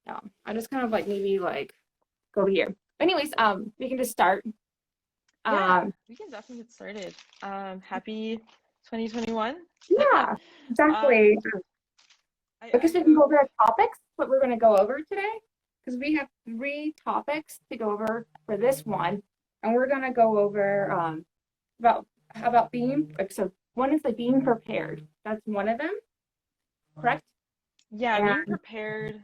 Yeah, I just kind of like maybe like go over here. Anyways, we can just start. Yeah, Um, we can definitely get started. Happy 2021. yeah, exactly. Um, I I guess we can go hope, over our topics, what we're going to go over today, because we have three topics to go over for this one, and we're going to go over about about being like so. One is like being prepared. That's one of them, correct? yeah, being And prepared,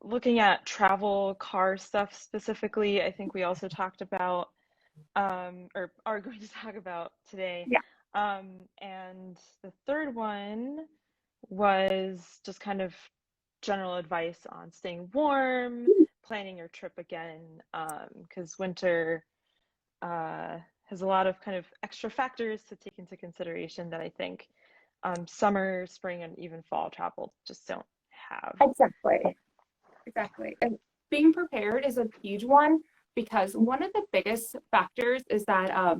looking at travel, car stuff specifically. I think we also talked about, or are going to talk about today. yeah, And the third one was just kind of general advice on staying warm, planning your trip again, because winter uh, has a lot of kind of extra factors to take into consideration that I think summer, spring, and even fall travel just don't have. exactly. Exactly. And being prepared is a huge one because one of the biggest factors is that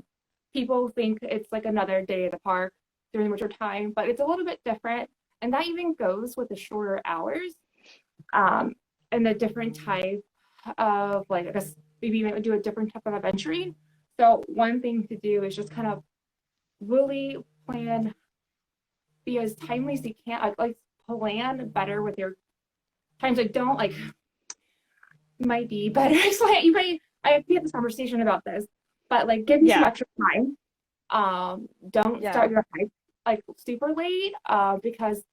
people think it's like another day at the park during winter time, but it's a little bit different. And that even goes with the shorter hours um, and the different type of like, I guess maybe you might do a different type of adventuring. So one thing to do is just kind of really plan, be as timely as you can, like plan better with your times. Like don't like might be better. So like, you might I have had this conversation about this, but like give you some Yeah, extra time. Don't start yeah, your hike like super late, because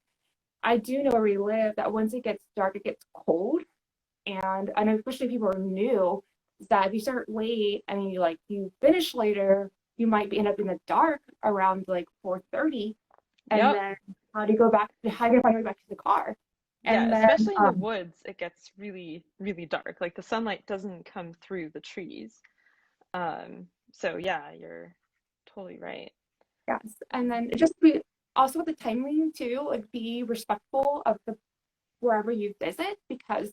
I do know where we live that once it gets dark, it gets cold, and I know especially if people are new, is that if you start late and you finish later, you might be end up in the dark around like 4:30, and yep. then how do you go back? How do you find your way back to the car? Yeah, And then especially in the woods, it gets really, really dark. Like the sunlight doesn't come through the trees. So yeah, you're totally right. yes, and then just be also with the timing too, like be respectful of the wherever you visit because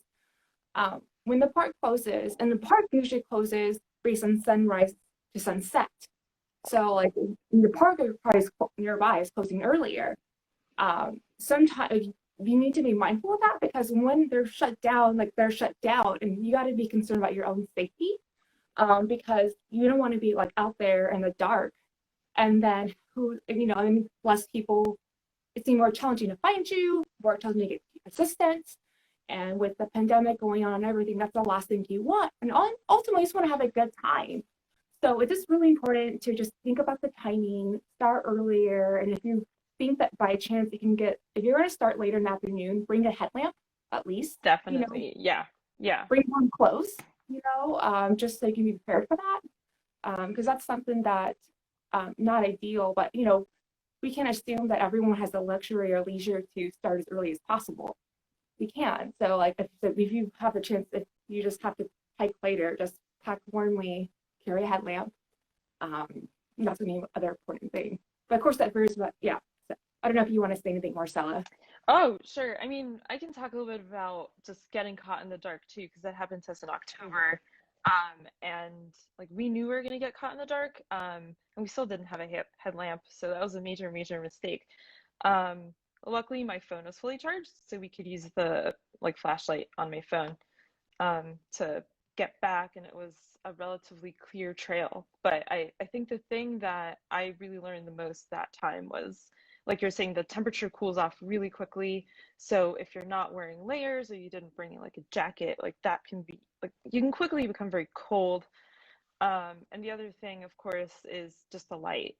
when the park closes, and the park usually closes based on sunrise to sunset. So like the park probably nearby is closing earlier. Sometimes you need to be mindful of that because when they're shut down, like they're shut down, and you got to be concerned about your own safety because you don't want to be like out there in the dark and then I mean, less people, it's more challenging to find you, more challenging to get assistance. And with the pandemic going on and everything, that's the last thing you want. And ultimately, you just want to have a good time. So it is really important to just think about the timing, start earlier. And if you think that by chance you can get, if you're going to start later in the afternoon, bring a headlamp at least, Definitely. Yeah. Yeah. bring one close, just so you can be prepared for that because that's something that not ideal, but we can assume that everyone has the luxury or leisure to start as early as possible. We can. So like if you have the chance, if you just have to hike later, just pack warmly, carry a headlamp. That's gonna be another important thing. But of course that varies. But yeah, so, I don't know if you want to say anything, Marcella. Oh, sure. I mean, I can talk a little bit about just getting caught in the dark too, because that happened to us in October. And like we knew we were gonna get caught in the dark, and we still didn't have a headlamp, so that was a major, major mistake. Um, Luckily, my phone was fully charged, so we could use the like flashlight on my phone to get back, and it was a relatively clear trail. But I think the thing that I really learned the most that time was, like you're saying, the temperature cools off really quickly. So if you're not wearing layers or you didn't bring like a jacket, like that can be like you can quickly become very cold. And the other thing, of course, is just the light.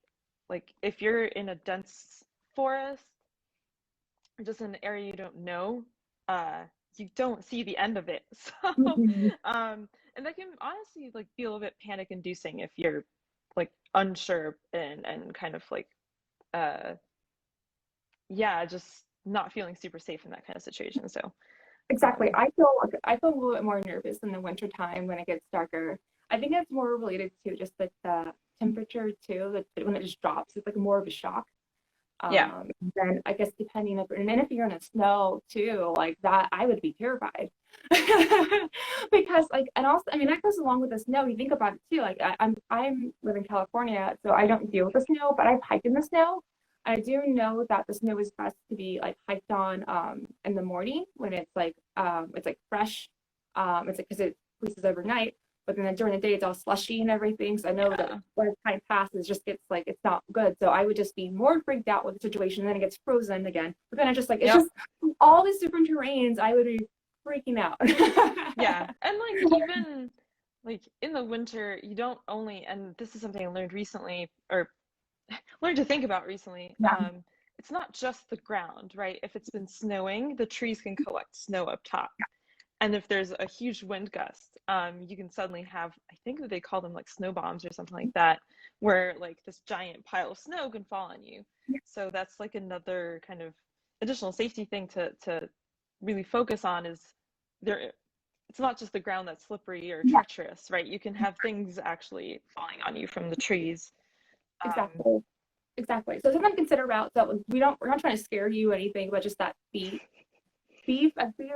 Like if you're in a dense forest, just in an area you don't know, you don't see the end of it. So, Mhm. and that can honestly like be a little bit panic inducing if you're like unsure and kind of like, uh, yeah, just not feeling super safe in that kind of situation. So, Exactly. um, I feel a little bit more nervous in the winter time when it gets darker. I think it's more related to just like the temperature too, that when it just drops, it's like more of a shock. yeah, Then I guess depending if and then if you're in the snow too, like that, I would be terrified because like and also I mean that goes along with the snow. You think about it too. Like I'm live in California, so I don't deal with the snow, but I've hiked in the snow. I do know that the snow is best to be like hiked on in the morning when it's like fresh. It's like because it freezes overnight, but then during the day it's all slushy and everything. So I know that Yeah. when time passes, it just gets like it's not good. So I would just be more freaked out with the situation. And then it gets frozen again. But then I just like it's Yep. just all these different terrains. I would be freaking out. Yeah. And like even like in the winter, you don't only, and this is something I learned recently, or learned to think about recently. Yeah, It's not just the ground, right? If it's been snowing, the trees can collect snow up top. And if there's a huge wind gust, you can suddenly have, I think that they call them like snow bombs or something like that, where like this giant pile of snow can fall on you. So that's like another kind of additional safety thing to really focus on is there, it's not just the ground that's slippery or yeah, treacherous, right? You can have things actually falling on you from the trees. Um, exactly. Exactly. So sometimes consider routes that we're not trying to scare you or anything, but just that be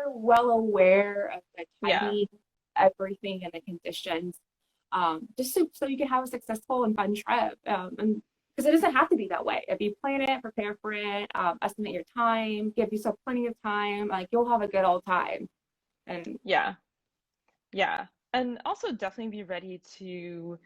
well aware of the yeah, timing, everything and the conditions. Just so you can have a successful and fun trip. And because it doesn't have to be that way. If you plan it, prepare for it, estimate your time, give yourself plenty of time, like you'll have a good old time. And yeah, yeah. And also definitely be ready to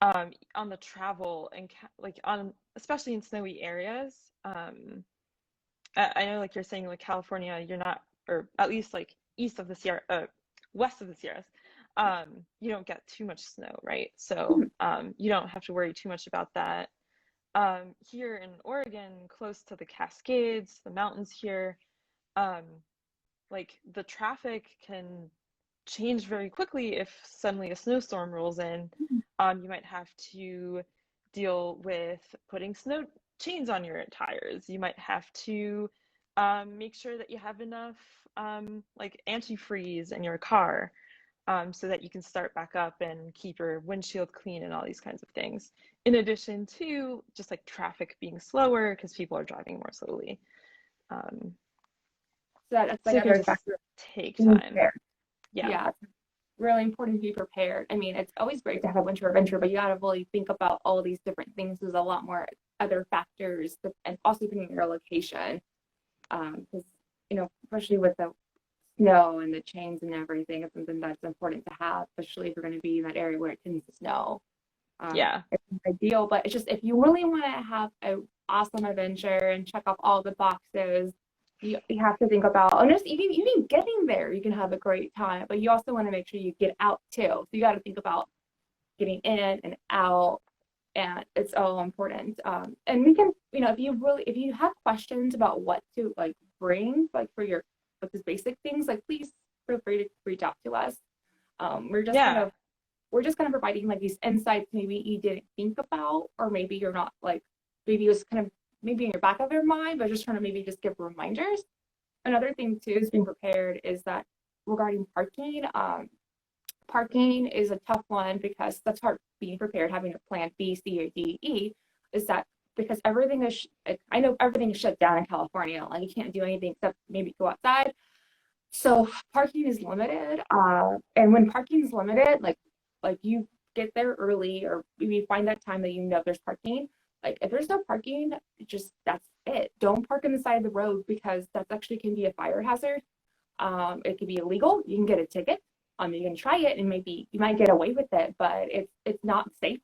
on the travel and like on especially in snowy areas. I know like you're saying like California, you're not, or at least like east of the Sierra, west of the Sierras, you don't get too much snow, right? So you don't have to worry too much about that. Here in Oregon, close to the Cascades, the mountains here, um, like the traffic can change very quickly if suddenly a snowstorm rolls in. You might have to deal with putting snow chains on your tires. You might have to make sure that you have enough like antifreeze in your car so that you can start back up and keep your windshield clean and all these kinds of things. In addition to just like traffic being slower because people are driving more slowly. Um, that's like so it can another just factor. take Being time. prepared. Yeah. Yeah, it's really important to be prepared. I mean, it's always great to have a winter adventure, but you got to really think about all these different things. There's a lot more other factors, and also depending on your location. Because especially with the snow and the chains and everything, it's something that's important to have, especially if you're going to be in that area where it tends to snow. Yeah. It's ideal, but it's just if you really want to have an awesome adventure and check off all the boxes, you have to think about, and just even getting there, you can have a great time, but you also want to make sure you get out too. So you got to think about getting in and out, and it's all important. And we can, if you have questions about what to like bring, like for your like these basic things, like please feel free to reach out to us. We're just kind Yeah. of we're just kind of providing like these insights maybe you didn't think about, or maybe you're not like maybe it was kind of maybe in your back of your mind, but just trying to maybe just give reminders. Another thing too is being prepared is that regarding parking, parking is a tough one because that's hard being prepared, having a plan B, C, or D, E, is that because everything is, I know everything is shut down in California. Like you can't do anything except maybe go outside. So parking is limited. And when parking is limited, like you get there early or you find that time that there's parking. Like if there's no parking, just that's it. Don't park on the side of the road because that actually can be a fire hazard. It could be illegal. You can get a ticket. You can try it and maybe you might get away with it, but it's not safe.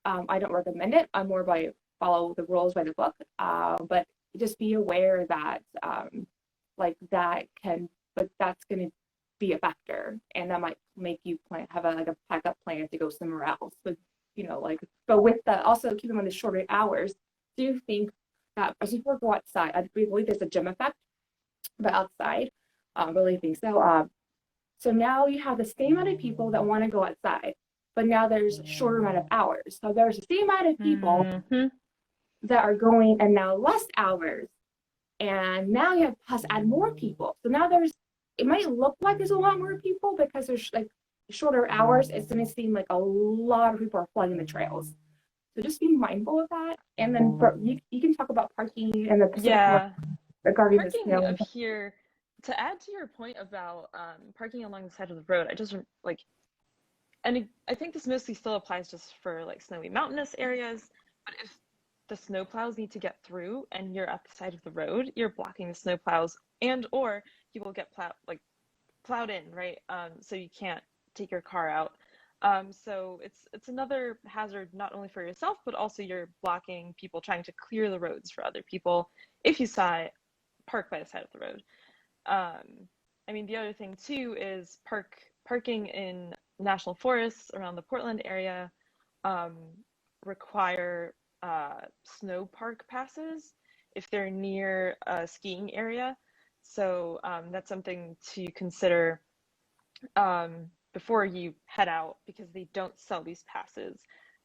I don't recommend it. I'm more by follow the rules by the book. But just be aware that like that can, but that's going to be a factor, and that might make you have a backup plan to go somewhere else. But but with the also keep them on the shorter hours. Do you think that as people go outside, I believe there's a gym effect, but outside, really think so. So now you have the same amount of people that want to go outside, but now there's a shorter amount of hours. So there's the same amount of people Hmm. that are going and now less hours. And now you have plus add more people. So now it might look like there's a lot more people because there's like shorter hours. It's going to seem like a lot of people are flooding the trails. So just be mindful of that. And then you can talk about parking and the Pacific Northwest Yeah. regarding the Parking snow. up here, to add to your point about parking along the side of the road, I just like, and I think this mostly still applies just for like snowy mountainous areas, but if the snowplows need to get through and you're at the side of the road, you're blocking the snowplows, and or you will get plowed in, right? So you can't take your car out. So it's another hazard not only for yourself, but also you're blocking people trying to clear the roads for other people if you saw it park by the side of the road. I mean, the other thing too is parking in national forests around the Portland area um, require snow park passes if they're near a skiing area. So that's something to consider before you head out because they don't sell these passes.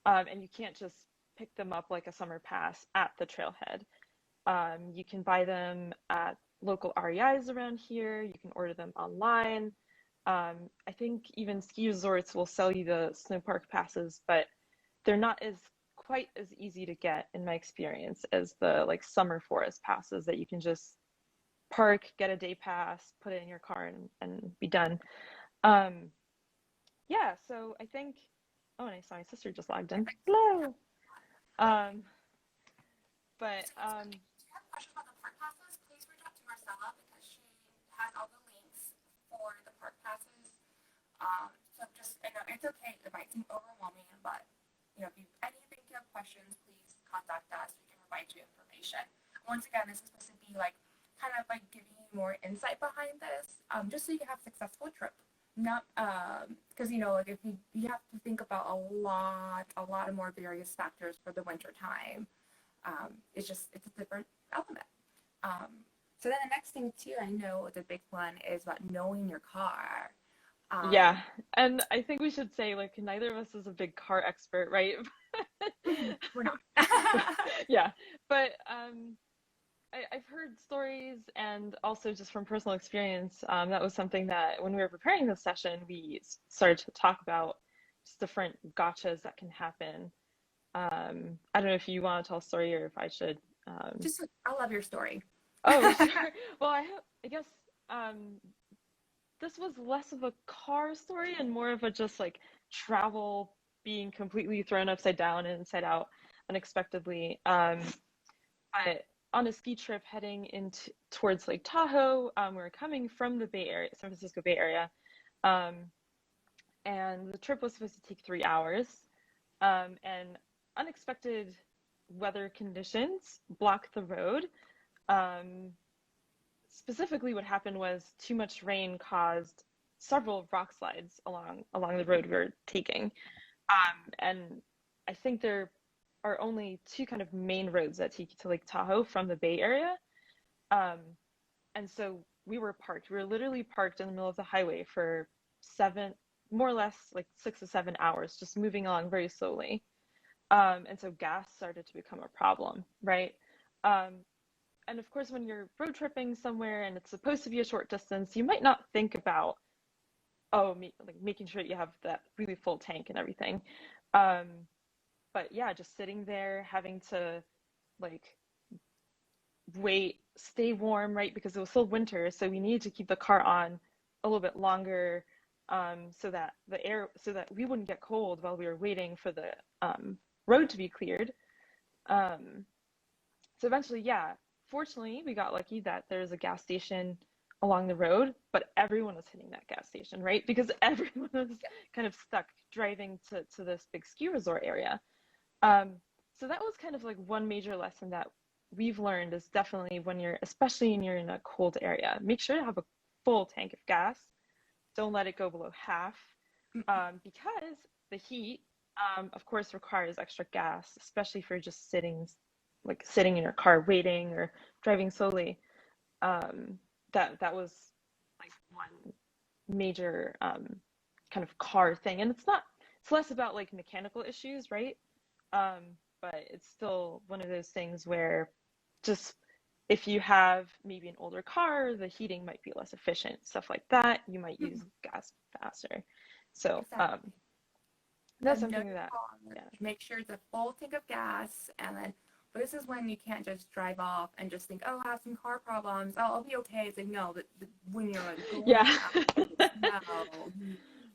And you can't just pick them up like a summer pass at the trailhead. You can buy them at local REIs around here. You can order them online. I think even ski resorts will sell you the snow park passes, but they're not as quite as easy to get in my experience as the like summer forest passes that you can just park, get a day pass, put it in your car and be done. Um, yeah, so I think, oh, and I saw my sister just logged in. Hello. Um, but If you have questions about the park passes, please reach out to Marcella because she has all the links for the park passes. So just, I know it's okay, it might seem overwhelming, but if you anything you have questions, please contact us. We can provide you information. Once again, this is supposed to be like kind of like giving you more insight behind this, just so you can have a successful trip. Not because like if you have to think about a lot of more various factors for the winter time. It's a different element. So then the next thing too, I know the big one is about knowing your car. yeah, and I think we should say like neither of us is a big car expert, right? We're not. Yeah, but I've heard stories and also just from personal experience, that was something that when we were preparing this session, we started to talk about just different gotchas that can happen. I don't know if you want to tell a story or if I should. Just, I love your story. Oh, sure. Well, I guess this was less of a car story and more of a just like travel being completely thrown upside down and inside out unexpectedly. But on a ski trip heading into towards Lake Tahoe, we were coming from the Bay Area, San Francisco Bay Area, um, and the trip was supposed to take 3 hours, and unexpected weather conditions blocked the road. Um, Specifically, what happened was too much rain caused several rock slides along the road we were taking, and I think there are only two kind of main roads that take you to Lake Tahoe from the Bay Area. Um, and so we were parked. We were literally parked in the middle of the highway for more or less like 6 to 7 hours, just moving along very slowly. And so gas started to become a problem, right? Um, and of course, when you're road tripping somewhere and it's supposed to be a short distance, you might not think about, like making sure you have that really full tank and everything. Um, but yeah, just sitting there having to like wait, stay warm, right? Because it was still winter, so we needed to keep the car on a little bit longer, so that we wouldn't get cold while we were waiting for the road to be cleared. Um, so eventually, yeah, fortunately, we got lucky that there's a gas station along the road, but everyone was hitting that gas station, right? Because everyone was kind of stuck driving to this big ski resort area. Um, so that was kind of like one major lesson that we've learned is definitely especially when you're in a cold area, make sure to have a full tank of gas. Don't let it go below half, because the heat, of course, requires extra gas, especially for just sitting in your car waiting or driving slowly. That was like one major kind of car thing, and it's less about like mechanical issues, right? But it's still one of those things where just if you have maybe an older car, the heating might be less efficient, stuff like that. You might use gas faster. So Exactly. that's Know something your that, car, yeah. make sure it's a full tank of gas, and then, but this is when you can't just drive off and just think, oh, I have some car problems. Oh, I'll be okay. It's like, no, when you're like going Yeah. out in the snow,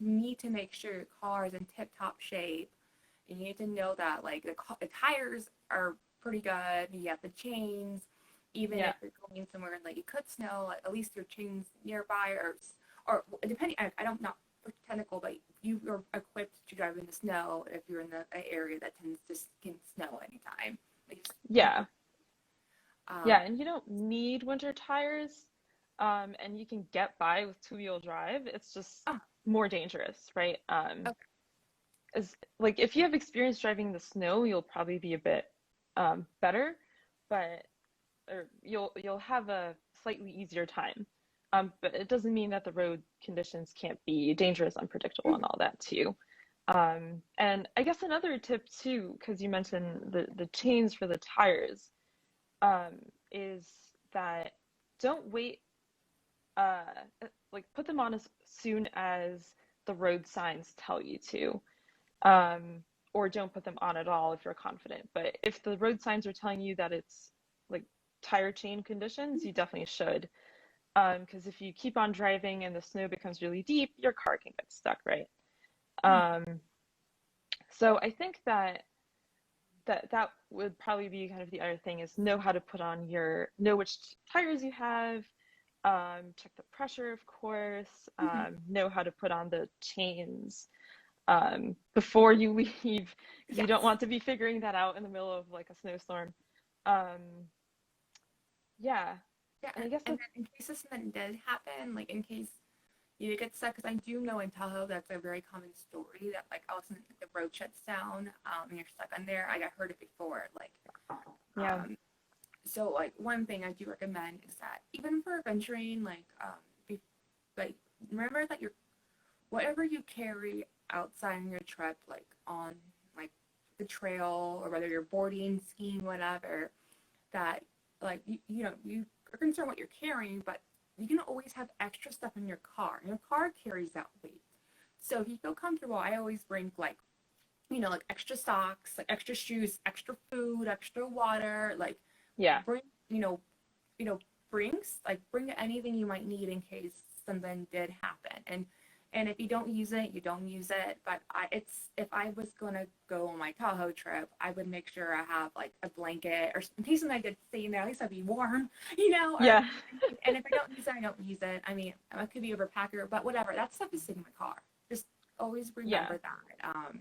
you need to make sure your car is in tip-top shape. You need to know that like the tires are pretty good. You have the chains. Even Yeah. if you're going somewhere that you could snow, at least your chains nearby, or depending. I don't not technical, but you are equipped to drive in the snow if you're in the area that tends to can snow anytime. Like, Yeah. um, Yeah, and you don't need winter tires, and you can get by with two-wheel drive. It's just oh, more dangerous, right? okay. As like if you have experience driving the snow, you'll probably be a bit better, but or you'll have a slightly easier time. But it doesn't mean that the road conditions can't be dangerous, unpredictable, and Mhm. all that too. And I guess another tip too, because you mentioned the chains for the tires, um, is that don't wait, uh, like put them on as soon as the road signs tell you to, or don't put them on at all if you're confident. But if the road signs are telling you that it's like tire chain conditions, you definitely should. Because if you keep on driving and the snow becomes really deep, your car can get stuck, right? Um, so I think that would probably be kind of the other thing is know how to put on know which tires you have, check the pressure, of course, Mhm. know how to put on the chains before you leave because you don't Yes. want to be figuring that out in the middle of like a snowstorm. Um, yeah, Yeah, and I guess and that, then in case something did happen, like in case you get stuck, because I do know in Tahoe that's a very common story that like all of a sudden the road shuts down, and you're stuck on there. I got heard it before, like yeah, um, so like one thing I do recommend is that even for venturing, be, like remember that your whatever you carry outside on your trip, like on like the trail or whether you're boarding, skiing, whatever, that you are concerned what you're carrying, but you can always have extra stuff in your car. Your car carries that weight. So if you feel comfortable, I always bring like extra socks, like extra shoes, extra food, extra water, like yeah, bring, you know, bring anything you might need in case something did happen. And if you don't use it, you don't use it. But if I was gonna go on my Tahoe trip, I would make sure I have like a blanket or in case something did stay in there, at least I'd be warm, Or yeah, and if I don't use it, I don't use it. I mean, I could be a overpacker, but whatever. That stuff is sitting in my car. Just always yeah, remember that.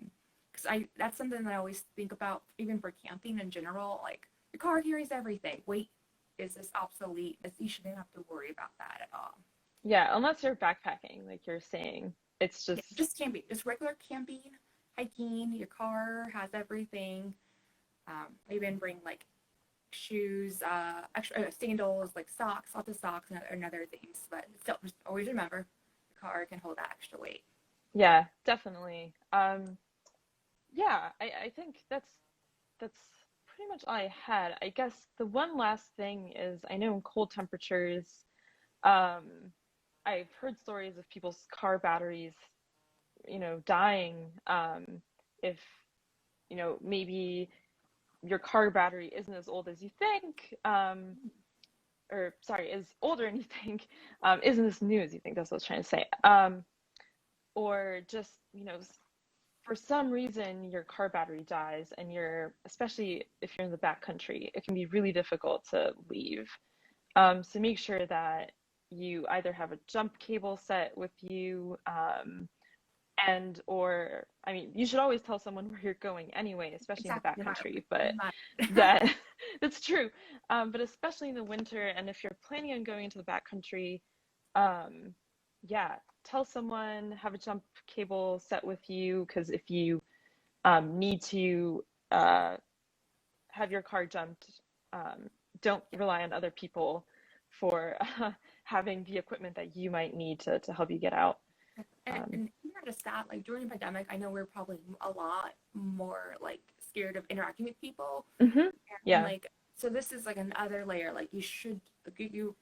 Because I that's something that I always think about, even for camping in general. Like your car carries everything. Weight is this obsolete. You shouldn't have to worry about that at all. yeah. Unless you're backpacking, like you're saying, it's Yeah, just just camping, just regular camping, hiking. Your car has everything. Even bring like shoes, extra sandals, like socks, lots of socks and other things. But still, just always remember, the car can hold that extra weight. yeah, definitely. Yeah, I think that's pretty much all I had. I guess the one last thing is I know in cold temperatures, um, I've heard stories of people's car batteries, dying, if, maybe your car battery isn't as old as you think, or sorry, is older than you think, isn't as new as you think. That's what I was trying to say. Or just, for some reason your car battery dies and especially if you're in the back country, it can be really difficult to leave. So make sure that you either have a jump cable set with you, and or I mean, you should always tell someone where you're going anyway, especially in the Exactly, no matter backcountry. what. But No that matter. that's true. But especially in the winter, and if you're planning on going into the backcountry, um, yeah, tell someone, have a jump cable set with you, because if you need to uh, have your car jumped, um, don't rely on other people for having the equipment that you might need to help you get out. Um, And not just that, like during the pandemic, I know we're probably a lot more like scared of interacting with people, mhm, and yeah, like so this is like another layer. Like you should like, you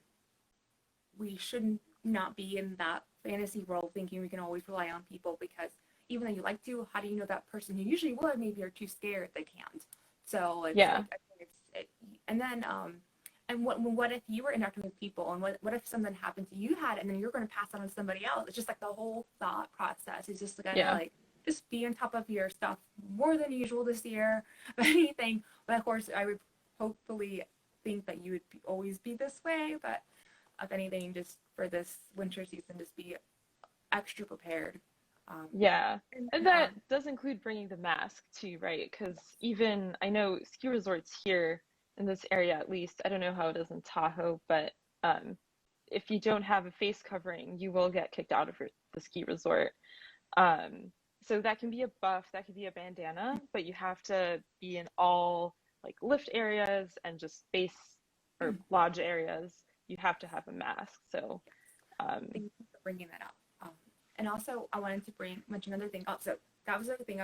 we shouldn't not be in that fantasy world thinking we can always rely on people because even though you like to, how do you know that person who usually would maybe are too scared they can't? So it's yeah, like I think and then and what if you were interacting with people and what if something happened to you had and then you're going to pass it on to somebody else? It's just like the whole thought process is just gonna yeah, like just be on top of your stuff more than usual this year. If anything, but of course I would hopefully think that you would always be this way, but if anything, just for this winter season, just be extra prepared. Um, Yeah. and And then, that does include bringing the mask too, right? Because even I know ski resorts here in this area, at least, I don't know how it is in Tahoe, but um, if you don't have a face covering, you will get kicked out of the ski resort. Um, so that can be a buff, that could be a bandana, but you have to be in all like lift areas and just base or lodge areas. You have to have a mask. So, thank you for bringing that up. And also, I wanted to mention another thing. Also, that was the other thing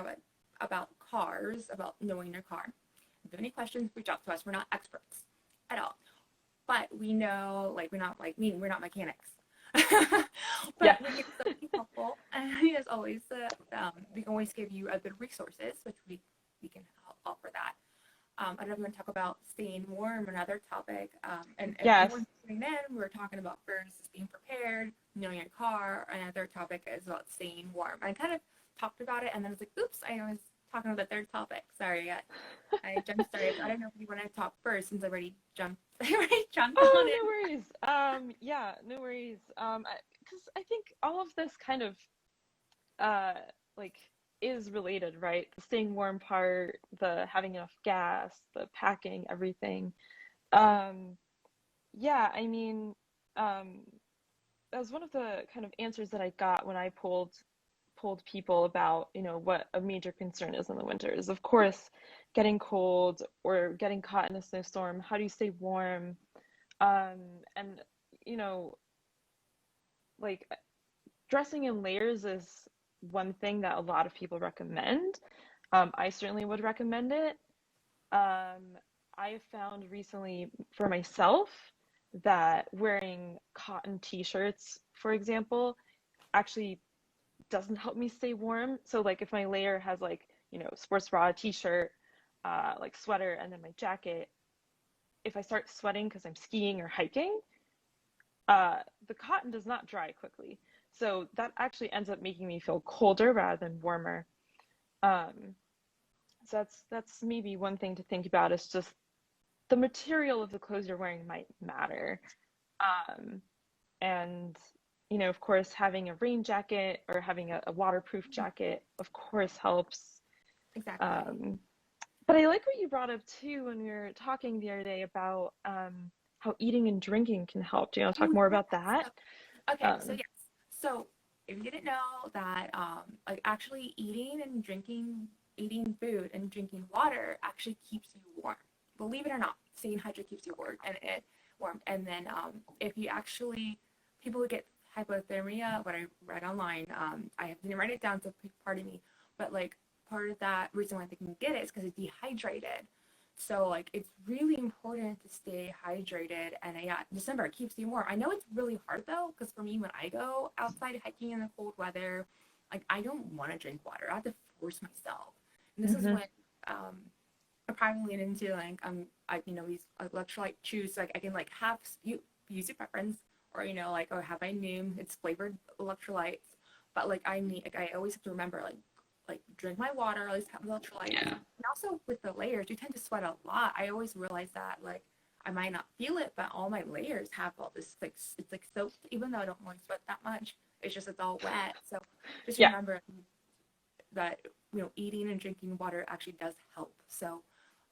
about cars, about knowing your car. If you have any questions, reach out to us. We're not experts at all, but we know, like, we're not like me. We're not mechanics, yeah. but we can still be helpful. And as always, we can always give you good resources, which we can offer that. I don't know if you want to talk about staying warm, another topic. And if Yes. anyone's tuning in, we're talking about first being prepared, knowing your car. Another topic is about staying warm. I kind of talked about it, and then I was like, oops, I was talking about the third topic. Sorry, I jump started. I don't know if you want to talk first since I already jumped. I already jumped on Oh, it. no worries. Yeah, no worries. Because I think all of this kind of uh like is related, right? The staying warm part, the having enough gas, the packing, everything. Um, yeah, I mean, um, that was one of the kind of answers that I got when I polled people about, what a major concern is in the winter is, of course, getting cold or getting caught in a snowstorm. How do you stay warm? Um, and you know, like dressing in layers is one thing that a lot of people recommend. I certainly would recommend it. I have found recently for myself that wearing cotton t-shirts, for example, actually doesn't help me stay warm. So like if my layer has like, sports bra, t-shirt, like sweater, and then my jacket, if I start sweating because I'm skiing or hiking, the cotton does not dry quickly. So that actually ends up making me feel colder rather than warmer. Um, so that's maybe one thing to think about is just the material of the clothes you're wearing might matter. Um, and of course, having a rain jacket or having a waterproof jacket, of course, helps. Exactly. Um, but I like what you brought up too when we were talking the other day about how eating and drinking can help. Do you want to talk Oh, more yes. about that? Okay, so Um, yes. So if you didn't know that, like actually eating food and drinking water actually keeps you warm. Believe it or not, staying hydrated keeps you warm. And then if you actually, people who get hypothermia, what I read online, didn't write it down, so pardon me, but like part of that reason why they can get it is because it's dehydrated. So like it's really important to stay hydrated, and yeah, December it keeps you warm. I know it's really hard though, because for me when I go outside hiking in the cold weather, like I don't want to drink water. I have to force myself. And this is mhm. when I probably lean into like these electrolyte chews, like I can like have you use your preference, or like, or have my name, it's flavored electrolytes. But like I always have to remember like drink my water, at least have electrolytes. Yeah. And also with the layers, you tend to sweat a lot. I always realize that, like, I might not feel it, but all my layers have all this, like, it's like soaked, even though I don't really sweat that much. It's all wet. So just Yeah. remember that, eating and drinking water actually does help. So,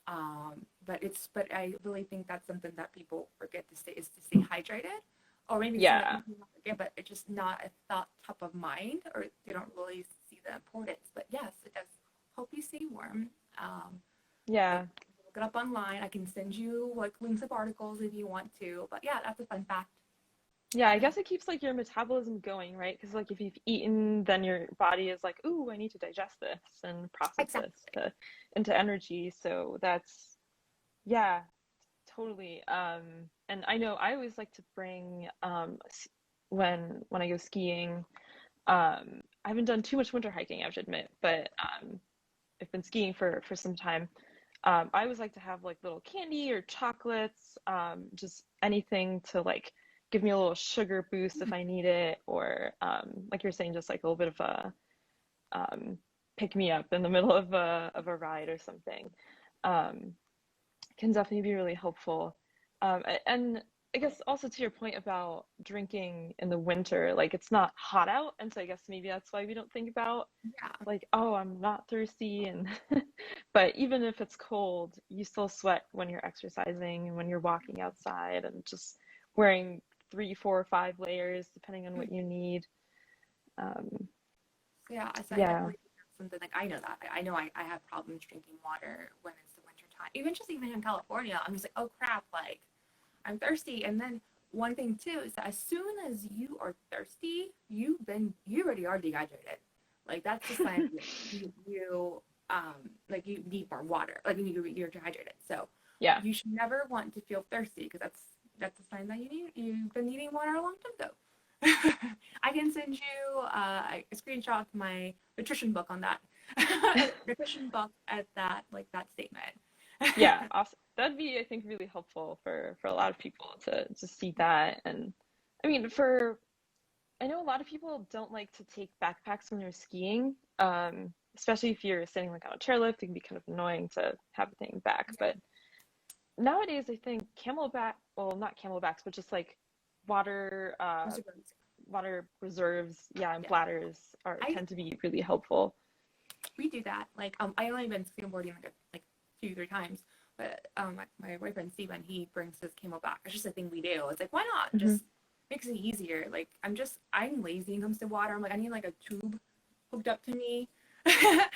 but I really think that's something that people forget to stay hydrated. Or maybe it's something that Yeah. people don't forget, but it's just not a thought top of mind, or they don't really see the importance. But yes, it does help you stay warm. Like, Yeah. look it up online. I can send you like links of articles if you want to. But yeah, that's a fun fact. Yeah, I guess it keeps like your metabolism going, right? Because like if you've eaten, then your body is like, "Ooh, I need to digest this and process this Exactly. to into energy." So that's yeah, totally. And I know I always like to bring when I go skiing. I haven't done too much winter hiking, I have to admit, but I've been skiing for some time. I always like to have like little candy or chocolates, just anything to like give me a little sugar boost if I need it, or like you're saying, just like a little bit of a um, pick me up in the middle of a ride or something. Um, can definitely be really helpful. And I guess also to your point about drinking in the winter, like it's not hot out, and so I guess maybe that's why we don't think about Yeah. like, oh, I'm not thirsty, and but even if it's cold, you still sweat when you're exercising and when you're walking outside, and just wearing 3, 4, 5 layers depending on what you need. Um, So yeah, so I yeah, definitely think that's something like I know that. I know I have problems drinking water when it's the winter time. Even in California, I'm just like, oh crap, like I'm thirsty. And then one thing too is that as soon as you are thirsty, you already are dehydrated. Like that's a sign that you like you need more water. Like you're dehydrated. So yeah, you should never want to feel thirsty because that's a sign that you've been needing water a long time ago. I can send you a screenshot of my nutrition book on that. Nutrition book at that like that statement. yeah, awesome. That'd be, I think, really helpful for a lot of people to see that. And I mean, for I know a lot of people don't like to take backpacks when they're skiing, especially if you're sitting like on a chairlift. It can be kind of annoying to have a thing back. But nowadays, I think camelback, well, not camelbacks, but just like water, water reserves, yeah, and Yeah, bladders are I tend to be really helpful. we do that. Like I only been snowboarding like 2 3 times, but my boyfriend Steven he brings his camelback. It's just a thing we do. It's like why not? Hmm. Just makes it easier. Like I'm lazy when it comes to water. I'm like I need like a tube hooked up to me, and then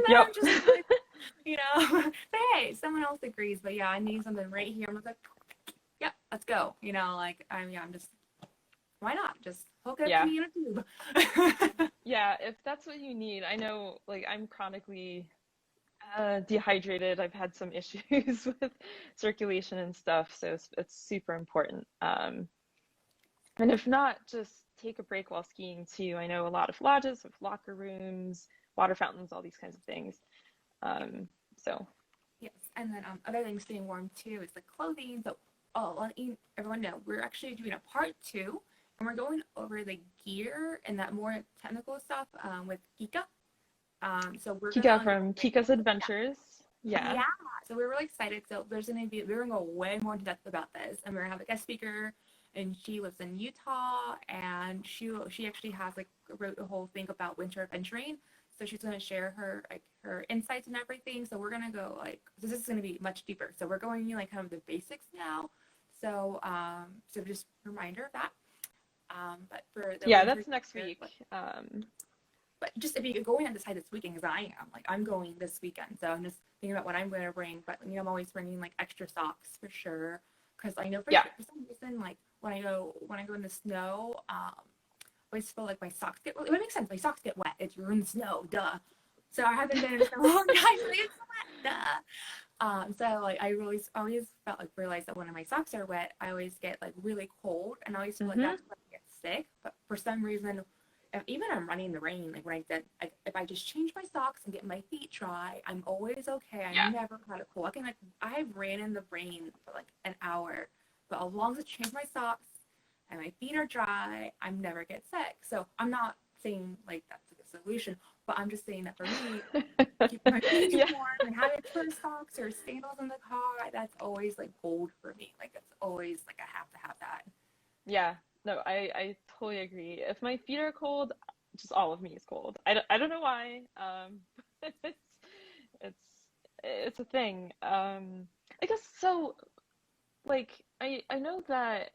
Yep. I'm just like say hey, someone else agrees, but yeah, I need something right here. I'm like yep, let's go. Like I'm just why not? Just hook it up to Yeah. me in a tube. Yeah, if that's what you need. I know, like, I'm chronically dehydrated. I've had some issues with circulation and stuff, so it's super important. And if not, just take a break while skiing too. I know a lot of lodges with locker rooms, water fountains, all these kinds of things. Um, so Yes, and then other things staying warm too is the clothing. So, I'll let everyone know we're actually doing a part two, and we're going over the gear and that more technical stuff with Kika. So we're gonna Kika unbox from it. Kika's Adventures. Yeah. Yeah, so we're really excited. So we're gonna go way more in depth about this, and we're gonna have a guest speaker, and she lives in Utah, and she actually has like wrote a whole thing about winter adventuring. So she's gonna share her insights and everything. So we're gonna go like this is gonna be much deeper. So we're going like kind of the basics now. So just a reminder of that. But for the Yeah, winter that's next gear, week. but just if you're going and decide this weekend, because I am, like, I'm going this weekend. So I'm just thinking about what I'm going to bring. But, I'm always bringing, like, extra socks for sure. Because I know for Yeah. sure, for some reason, like, when I go in the snow, I always feel like my socks get, well, it makes sense. My socks get wet. You're in the snow, duh. So I haven't been in the snow a long time, so it's wet, duh. So, like, I always felt like, realized that when my socks are wet, I always get, like, really cold. And I always feel like Hmm. that's when I get sick. But for some reason, even I'm running in the rain, like when I did, like, if I just change my socks and get my feet dry, I'm always okay. I Yeah. never had a cold. I ran in the rain for like an hour, but as long as I change my socks and my feet are dry, I never get sick. So I'm not saying like that's like a solution, but I'm just saying that for me, keeping my feet Yeah. warm and having fur socks or sandals in the car, that's always like gold for me. Like it's always like I have to have that. Yeah, no, I totally agree. If my feet are cold, just all of me is cold. I don't know why. It's it's it's a thing. I guess so. Like I know that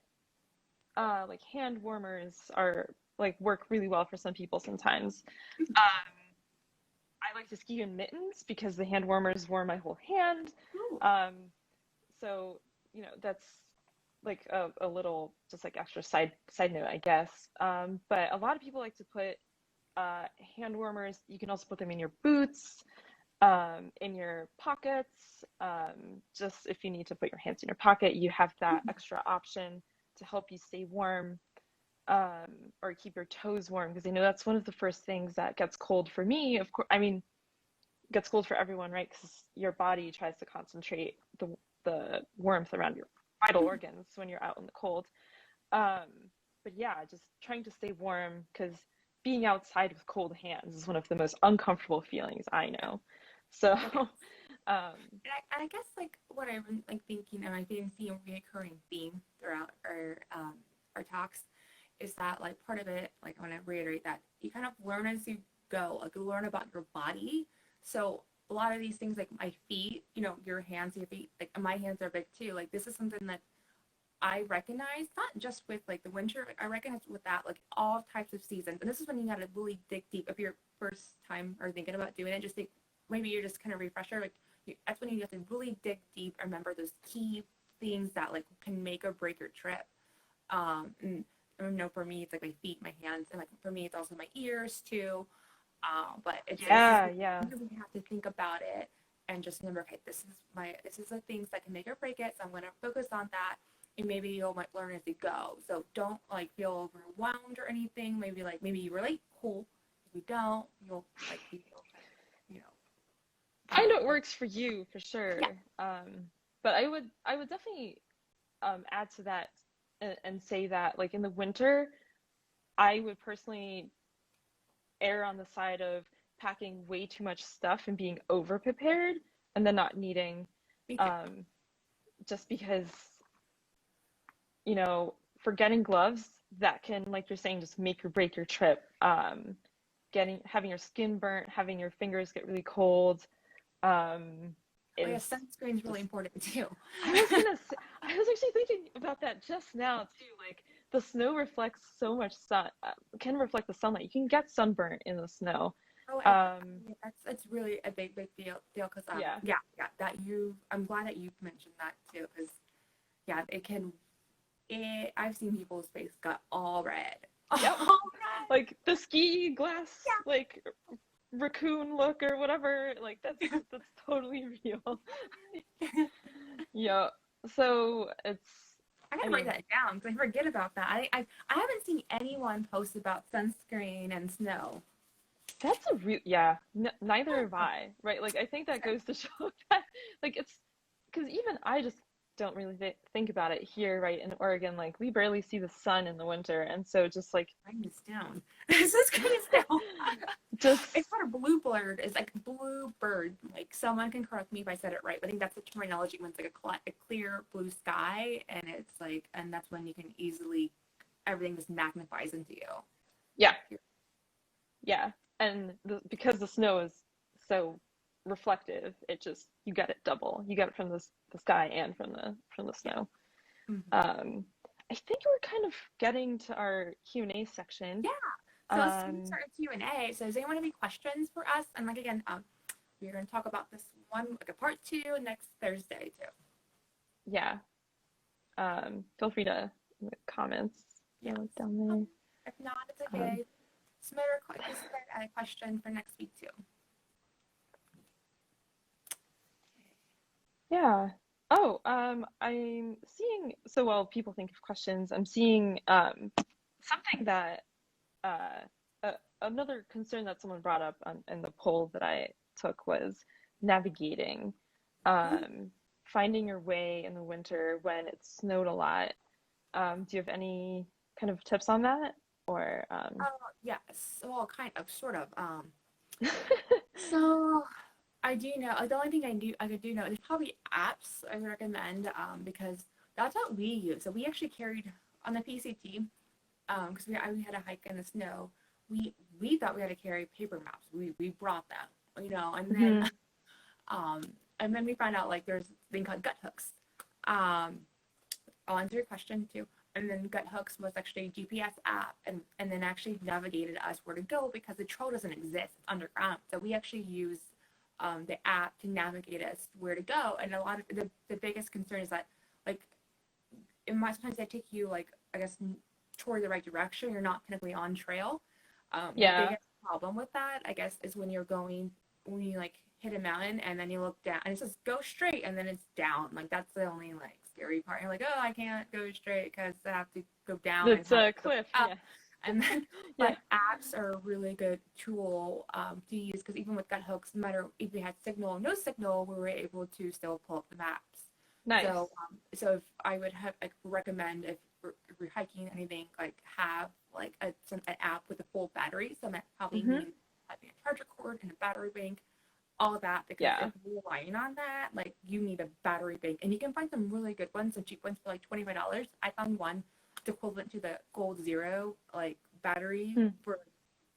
like hand warmers are like work really well for some people sometimes. Um, I like to ski in mittens because the hand warmers warm my whole hand. Ooh. Um, so that's like a little just like extra side note, I guess. But a lot of people like to put hand warmers. You can also put them in your boots, in your pockets. Just if you need to put your hands in your pocket, you have that extra option to help you stay warm, um, or keep your toes warm. Because I know that's one of the first things that gets cold for me. Of course, I mean, gets cold for everyone, right? Because your body tries to concentrate the warmth around your vital organs when you're out in the cold. Um, but yeah, just trying to stay warm because being outside with cold hands is one of the most uncomfortable feelings I know. So, Okay. And I guess like what I've been like thinking, and I've been seeing a recurring theme throughout our talks, is that like part of it, like I want to reiterate that you kind of learn as you go, like you learn about your body. So a lot of these things, like my feet, your hands, your feet, like my hands are big too. Like this is something that I recognize, not just with like the winter, like I recognize with that, like all types of seasons. And this is when you gotta really dig deep. If you're first time or thinking about doing it, just think maybe you're just kind of refresher. Like that's when you have to really dig deep and remember those key things that like can make or break your trip. And I know for me, it's like my feet, my hands, and like for me, it's also my ears too. But it's just Yeah, yeah. you really have to think about it and just remember, okay, this is the things that can make or break it. So I'm gonna focus on that, and maybe you'll might learn as you go. So don't like feel overwhelmed or anything. Maybe you relate, cool. If you don't, you'll like be you know Find what works for you for sure. yeah. But I would definitely add to that and say that like in the winter, I would personally err on the side of packing way too much stuff and being over prepared and then not needing, Me too. um, just because, forgetting gloves that can, like you're saying, just make or break your trip. Having your skin burnt, having your fingers get really cold, um, Oh yeah, is sunscreen is really just. important too. I was actually thinking about that just now too. Like the snow reflects so much sun, can reflect the sunlight. You can get sunburnt in the snow. Oh, Um, yeah, that's really a big deal because yeah. yeah, I'm glad that you mentioned that too, because yeah, I've seen people's face got all red. All Yep. red. Like the ski glass, like raccoon look or whatever. Like that's totally real. Yeah. Yeah. So I I gotta write mean, that down because I forget about that. I haven't seen anyone post about sunscreen and snow. that's a real, yeah, neither have I, right? Like, I think that goes to show that, like, it's because even I just don't really think about it here, right? In Oregon, like, we barely see the sun in the winter. And so just like, Writing this down. Sunscreen is down. It's just, not a blue bird. It's like blue bird. Like someone can correct me if I said it right, but I think that's the terminology when it's like a clear blue sky, and it's like, and that's when you can easily everything just magnifies into you. yeah, Like yeah. And because the snow is so reflective, you get it double. You get it from the sky and from the yeah. snow. Mm-hmm. Um, I think we're kind of getting to our Q&A section. Yeah. So let's Um, start a Q&A. So does anyone have any questions for us? And like again, we're going to talk about this one, like a part two, next Thursday too. yeah. Feel free to comments Yes. down there. If not, it's Um, okay. Submit a question for next week too. yeah. Oh, I'm seeing, so while people think of questions, I'm seeing something that another concern that someone brought up in the poll that I took was navigating, finding your way in the winter when it snowed a lot. Do you have any kind of tips on that? Or Yes. Well, kind of, sort of. So I do know. The only thing I do know is probably apps I recommend because that's what we use. So we actually carried on the PCT because we had a hike in the snow. We thought we had to carry paper maps. We brought them, Mhm. um, and then we found out like there's a thing called gut hooks. Um, I'll answer your question too. And then Gut Hooks was actually a GPS app and then actually navigated us where to go because the trail doesn't exist underground. So we actually use the app to navigate us where to go. And a lot of the biggest concern is that like in my sometimes they take you like I guess toward the right direction. You're not technically on trail. The Yeah. biggest problem with that, I guess, is when you like hit a mountain and then you look down and it says go straight and then it's down. Like that's the only like scary part. You're like, oh, I can't go straight because I have to go down and That's have a to go cliff. up. Yeah. And then, Yeah. but apps are a really good tool to use because even with gut hooks, no matter if we had signal or no signal, we were able to still pull up the maps. Nice. So if I would have like recommend if you're hiking anything like have like an app with a full battery. So that probably Hmm. means having a charger cord and a battery bank. all that, because Yeah. if you're relying on that, like you need a battery bank, and you can find some really good ones, some cheap ones for like $25. I found one that's equivalent to the Gold Zero like battery Hmm. for,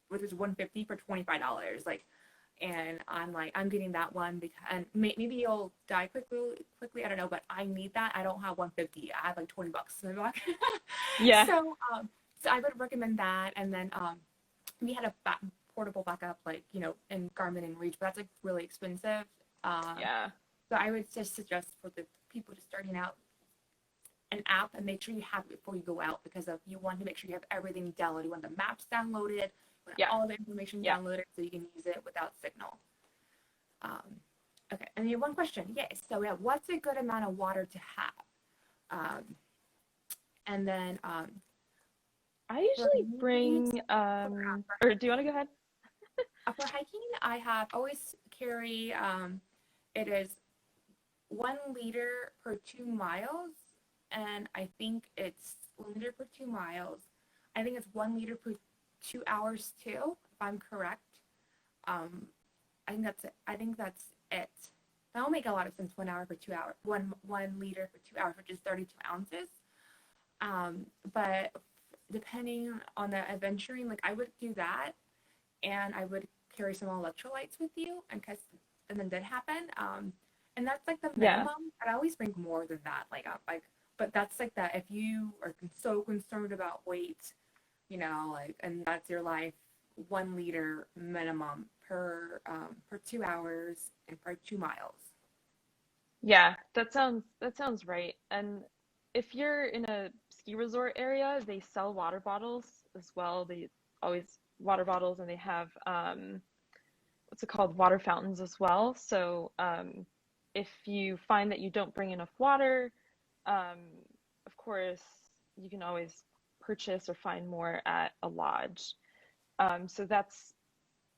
which is 150 for $25. Like, and I'm like, I'm getting that one because, and maybe it'll die quickly. I don't know, but I need that. I don't have 150. I have like $20 in my pocket. Yeah. So I would recommend that. And then we had a portable backup, like, in Garmin and Reach, but that's like really expensive. Um, Yeah. so I would just suggest for the people just starting out, an app, and make sure you have it before you go out, because of you want to make sure you have everything downloaded. You want the maps downloaded, you want Yeah. all the information Yeah. downloaded so you can use it without signal. Um, okay, and you have one question. Yes. So yeah, what's a good amount of water to have? And then I for usually me, bring for, or do you want to go ahead? for hiking, I have always carry it is 1 liter per 2 miles, and I think it's 1 liter per 2 miles. I think it's 1 liter per 2 hours too, if I'm correct. Um, I think that's it. I think that's it. That will make a lot of sense. 1 hour for 2 hours, one liter for 2 hours, which is 32 ounces. But depending on the adventuring, like I would do that, and I would carry some electrolytes with you, and then did happen. And that's like the Yeah. minimum. And I always bring more than that. But that's like that. If you are so concerned about weight, like, and that's your life, 1 liter minimum per 2 hours and per 2 miles. Yeah, that sounds right. And if you're in a ski resort area, they sell water bottles as well. They always water bottles, and they have what's it called? Water fountains as well. So if you find that you don't bring enough water, um, of course, you can always purchase or find more at a lodge. So that's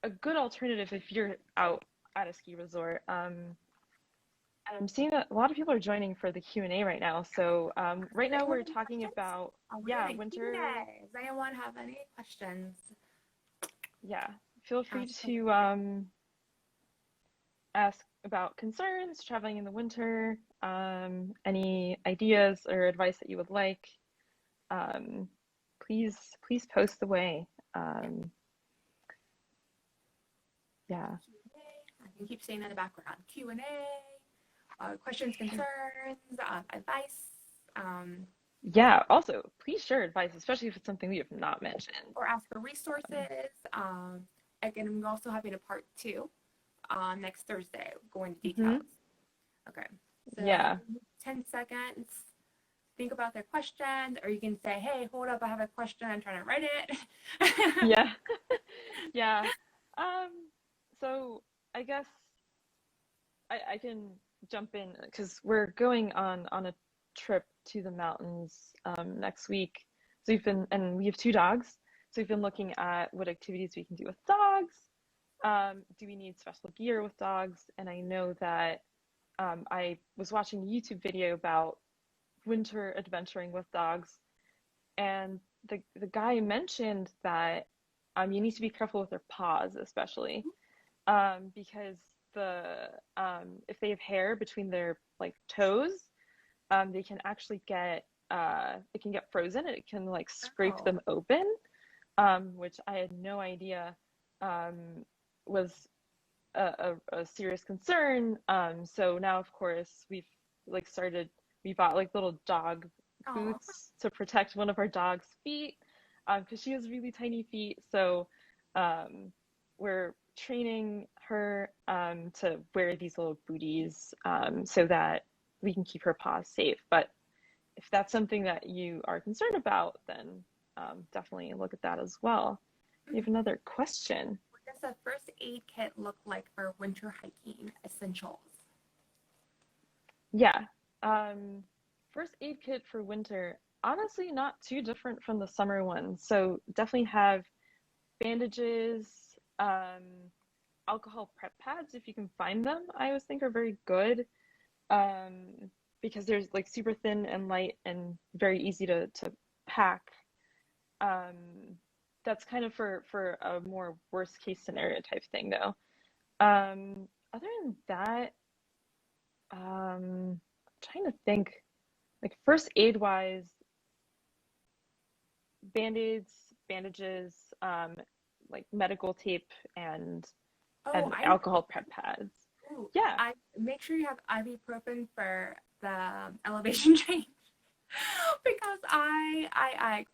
a good alternative if you're out at a ski resort. And I'm seeing that a lot of people are joining for the Q&A right now. So right Does now anyone we're have any talking questions? about, We're yeah, doing a winter. Q&A. Does anyone have any questions? Yeah, feel free Ask to away. ask about concerns traveling in the winter, any ideas or advice that you would like. Um, please post away. Yeah. Um, yeah, Q&A. I can keep saying that in the background. Q&A, questions, sure. concerns, advice, Yeah, also, please share advice, especially if it's something we have not mentioned. or ask for resources. Again, I'm also having a part two next Thursday, going to Hmm. details. Okay, so Yeah, 10 seconds. Think about their question, or you can say, hey, hold up, I have a question, I'm trying to write it. yeah, yeah. Um, so I guess I can jump in because we're going on a trip to the mountains next week. So and we have two dogs. So we've been looking at what activities we can do with dogs. Do we need special gear with dogs? And I know that I was watching a YouTube video about winter adventuring with dogs, and the guy mentioned that you need to be careful with their paws, especially because the if they have hair between their like toes, they can actually get it can get frozen and it can like scrape Oh, them open, which I had no idea was a serious concern. So now, of course, like started, we bought like little dog oh, boots to protect one of our dog's feet because she has really tiny feet. So we're training her to wear these little booties so that we can keep her paws safe. But if that's something that you are concerned about, then definitely look at that as well. We have another question. what does a first aid kit look like for winter hiking essentials? Yeah. First aid kit for winter, honestly, not too different from the summer one. So definitely have bandages, um, alcohol prep pads if you can find them. I always think are very good because there's like super thin and light and very easy to pack. Um, that's kind of for a more worst case scenario type thing though. other than that, trying to think, like first aid wise, band-aids, bandages, like medical tape Oh, and I alcohol prep pads. ooh, Yeah. I make sure you have ibuprofen for the elevation change. Because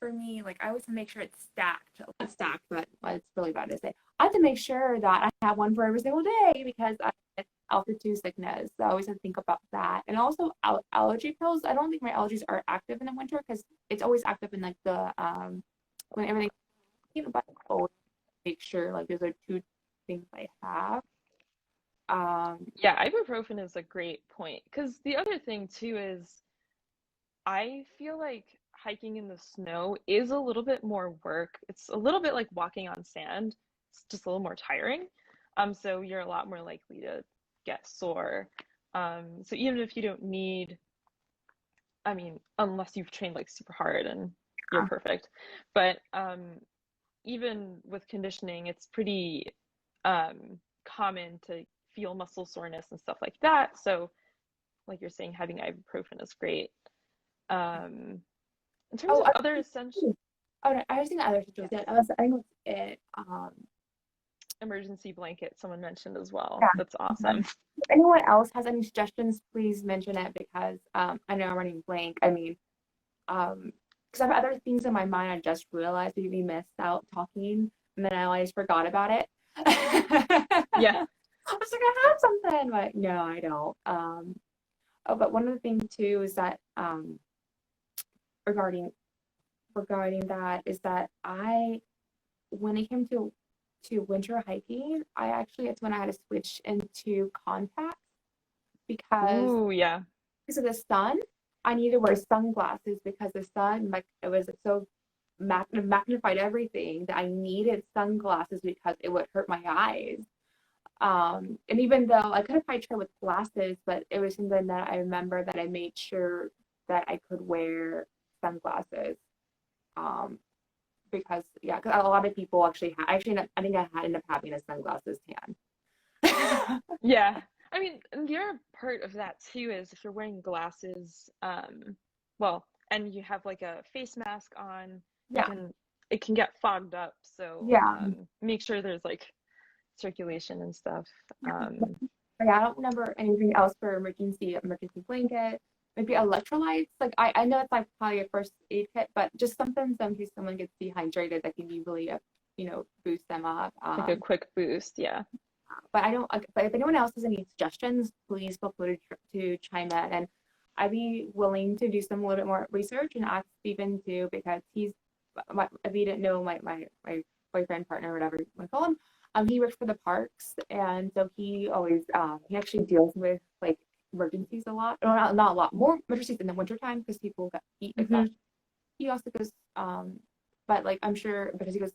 for me, like I always make sure it's stacked. Not stacked, but it's really bad to say. I have to make sure that I have one for every single day because I get altitude sickness. So I always have to think about that. And also allergy pills. I don't think my allergies are active in the winter because it's always active in like the when everything, but I always make sure like those are two things I have. Um, Yeah, ibuprofen is a great point. Because the other thing too is I feel like hiking in the snow is a little bit more work. It's a little bit like walking on sand. It's just a little more tiring. So you're a lot more likely to get sore. So even if you don't need, I mean, unless you've trained like super hard and you're perfect, but even with conditioning, it's pretty common to feel muscle soreness and stuff like that. So, like you're saying, having ibuprofen is great. Um, in terms oh, of other essential oh, no, I was thinking other situations. I think it. emergency blanket, someone mentioned as well. Yeah. That's awesome. If anyone else has any suggestions, please mention it because I know I'm running blank. I mean, because I have other things in my mind. I just realized we missed out talking, and then I always forgot about it. Yeah. I was like, I have something, but no, I don't. Oh, but one of the things too is that regarding that is that I when it came to winter hiking, I actually it's when I had to switch into contacts because Ooh, yeah. of the sun. I need to wear sunglasses because the sun, like it was so magnified everything that I needed sunglasses because it would hurt my eyes. And even though I could have probably tried with glasses, but it was something that I remember that I made sure that I could wear sunglasses. Um, because yeah, because a lot of people actually I think I had ended up having a sunglasses tan. Yeah. I mean, and the other part of that too is if you're wearing glasses, well, and you have like a face mask on, you Yeah, can it can get fogged up. So yeah. make sure there's like circulation and stuff. Um, But yeah, I don't remember anything else for emergency blanket. Maybe electrolytes. Like I know it's like probably a first aid kit, but just something so in case someone gets dehydrated that can be really boost them up. like a quick boost. Yeah. But I don't. But if anyone else has any suggestions, please feel free to chime in, and I'd be willing to do some a little bit more research and ask Stephen too because if you didn't know my boyfriend partner whatever you want to call him, he works for the parks and so he always he actually deals with like emergencies a lot, or not a lot more emergencies in the wintertime because people got heat Hmm. exhaustion. He also goes but like I'm sure because he's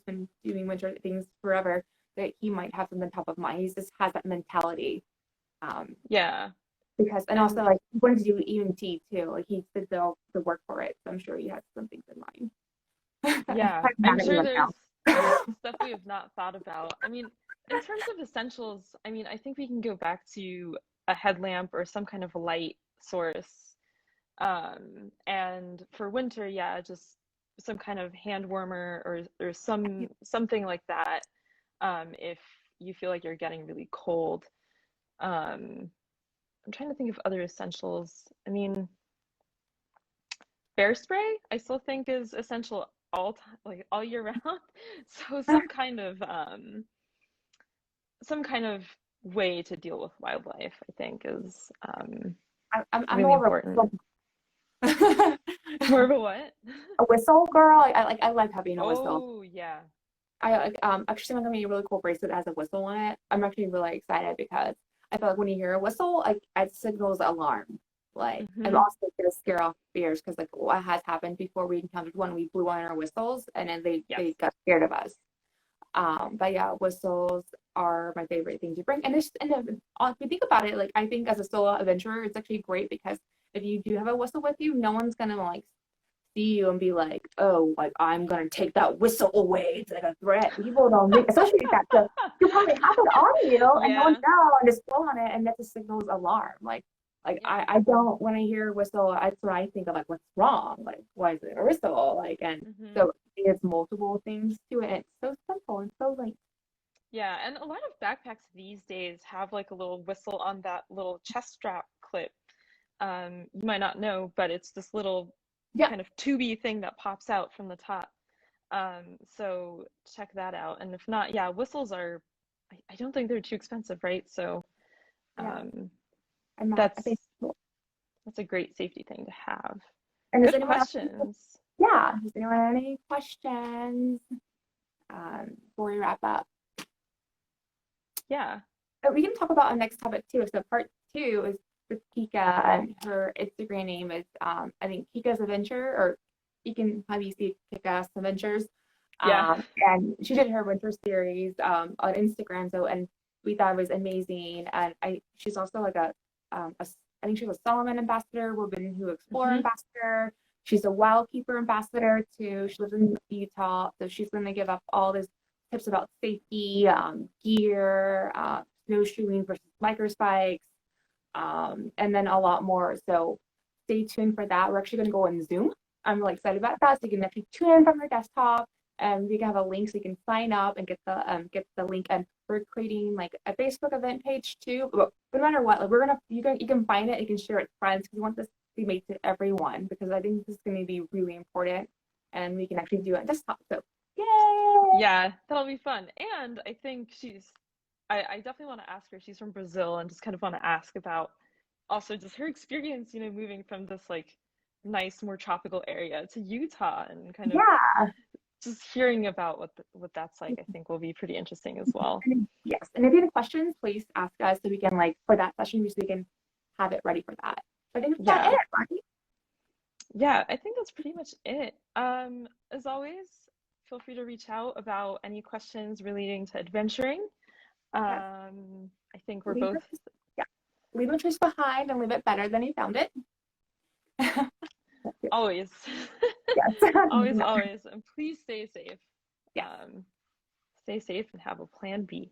been doing winter things forever that he might have something top of mind. He just has that mentality. Um, Yeah. because and also And like he wanted to do EMT too. Like he did the work for it. So I'm sure he has some things in mind. I'm yeah, quite I'm mad at me sure right there's now. stuff we have not thought about. I mean, in terms of essentials, I mean, I think we can go back to a headlamp or some kind of light source. And for winter, yeah, just some kind of hand warmer or something like that. If you feel like you're getting really cold. Um, I'm trying to think of other essentials. I mean, bear spray, I still think is essential all time, like all year round. So some kind of way to deal with wildlife, I think, is I'm really more of important. a More of a what? a whistle girl. I like having a whistle. Oh, yeah. I actually someone got me a really cool bracelet that has a whistle on it. I'm actually really excited because I feel like when you hear a whistle, like it signals alarm. Like I'm Hmm. also gonna scare off bears because like what has happened before we encountered one, we blew on our whistles and then Yes. they got scared of us. But yeah, whistles are my favorite thing to bring. And if you think about it, like I think as a solo adventurer, it's actually great because if you do have a whistle with you, no one's gonna like see you and be like, oh, like I'm gonna take that whistle away. It's like a threat. People don't think, especially if that's you probably have it on you and no one Yeah. knows and just blow on it and that's a signal's alarm. Yeah. I don't when I hear a whistle, that's what I think of like what's wrong? Like why is it a whistle? Like and Hmm. so it's multiple things to it. It's so simple and so like Yeah, and a lot of backpacks these days have like a little whistle on that little chest strap clip. You might not know, but it's this little yeah, kind of tubey thing that pops out from the top. So check that out. And if not, yeah, whistles are, I don't think they're too expensive, right? So yeah. um, And that I that's think cool. that's a great safety thing to have. And does Good anyone else questions. yeah, does anyone have any questions before we wrap up? Yeah. We can talk about our next topic too. So part two is with Kika, and her Instagram name is I think Kika's Adventure, or you can probably see Kika's Adventures. Yeah. And she did her winter series on Instagram. So and we thought it was amazing. And she's also like I think she's a Solomon ambassador, Women Who Explore Hmm. ambassador. She's a Wild Keeper ambassador too. She lives in Utah, so she's going to give up all this tips about safety, gear, snowshoeing versus micro spikes, and then a lot more. So stay tuned for that. We're actually going to go on Zoom. I'm really excited about that. So you can actually tune in from your desktop, and we can have a link so you can sign up and get the link. And we're creating like a Facebook event page too. But no matter what, like you can find it. You can share it with friends because we want this to be made to everyone because I think this is going to be really important, and we can actually do it on desktop. So yay! Yeah, that'll be fun. And I think I definitely want to ask her. She's from Brazil and just kind of want to ask about also just her experience, moving from this like nice, more tropical area to Utah and kind of Yeah. just hearing about what that's like, I think will be pretty interesting as well. Yes, and if you have any questions, please ask us so we can like for that session so we can have it ready for that. I think that's Yeah. it, right? Yeah, I think that's pretty much it. As always, feel free to reach out about any questions relating to adventuring. Yes. I think we're Leave both it, yeah. Leave the truth behind and leave it better than you found it. always, Yes. always, always, and please stay safe. Yes. Stay safe and have a plan B.